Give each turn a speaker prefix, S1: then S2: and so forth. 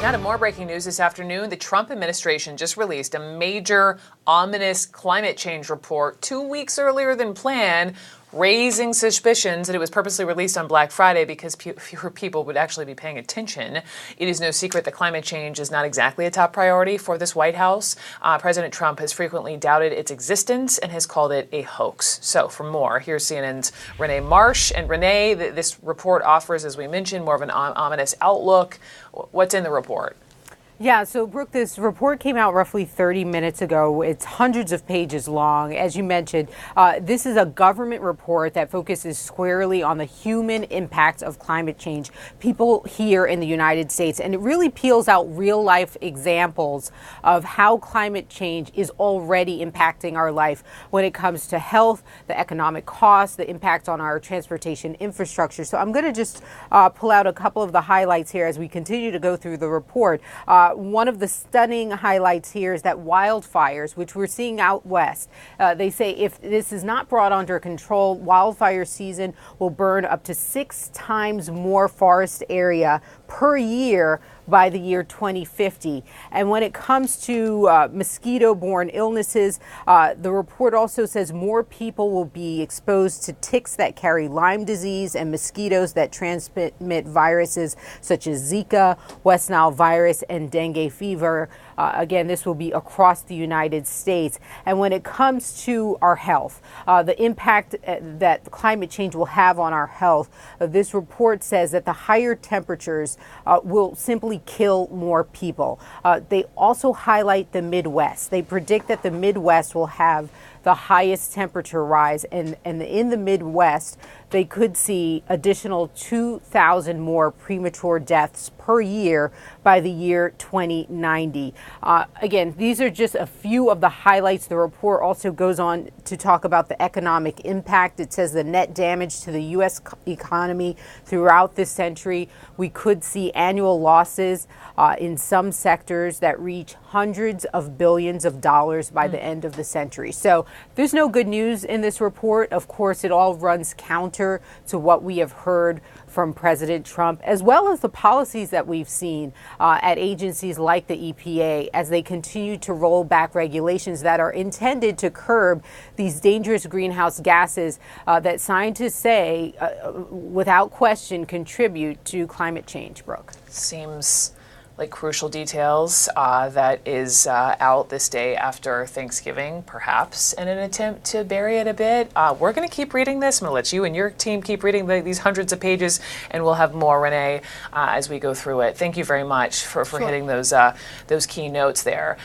S1: Now to more breaking news this afternoon. The Trump administration just released a major, ominous climate change report 2 weeks earlier than planned, raising suspicions that it was purposely released on Black Friday because fewer people would actually be paying attention. It is no secret that climate change is not exactly a top priority for this White House. President Trump has frequently doubted its existence and has called it a hoax. So for more, here's CNN's Renee Marsh. And Renee, this report offers, as we mentioned, more of an ominous outlook. What's in the report?
S2: Yeah, so Brooke, this report came out roughly 30 minutes ago. It's hundreds of pages long. As you mentioned, this is a government report that focuses squarely on the human impact of climate change, people here in the United States. And it really peels out real life examples of how climate change is already impacting our life when it comes to health, the economic costs, the impact on our transportation infrastructure. So I'm going to just pull out a couple of the highlights here as we continue to go through the report. One of the stunning highlights here is that wildfires, which we're seeing out west, they say if this is not brought under control, wildfire season will burn up to 6 times more forest area per year by the year 2050. And when it comes to mosquito-borne illnesses, the report also says more people will be exposed to ticks that carry Lyme disease and mosquitoes that transmit viruses such as Zika, West Nile virus, and dengue fever. Again, this will be across the United States. And when it comes to our health, the impact that climate change will have on our health, this report says that the higher temperatures will simply kill more people. They also highlight the Midwest. They predict that the Midwest will have the highest temperature rise, and in the Midwest, they could see additional 2,000 more premature deaths per year by the year 2090. Again, these are just a few of the highlights. The report also goes on to talk about the economic impact. It says the net damage to the U.S. economy throughout this century. We could see annual losses in some sectors that reach hundreds of billions of dollars by the end of the century. So there's no good news in this report. Of course, it all runs counter to what we have heard from President Trump, as well as the policies that we've seen at agencies like the EPA as they continue to roll back regulations that are intended to curb these dangerous greenhouse gases that scientists say, without question, contribute to climate change, Brooke.
S1: Seems like crucial details that is out this day after Thanksgiving, perhaps in an attempt to bury it a bit. We're going to keep reading this. I'm going to let you and your team keep reading these hundreds of pages, and we'll have more, Renee, as we go through it. Thank you very much for hitting those key notes there.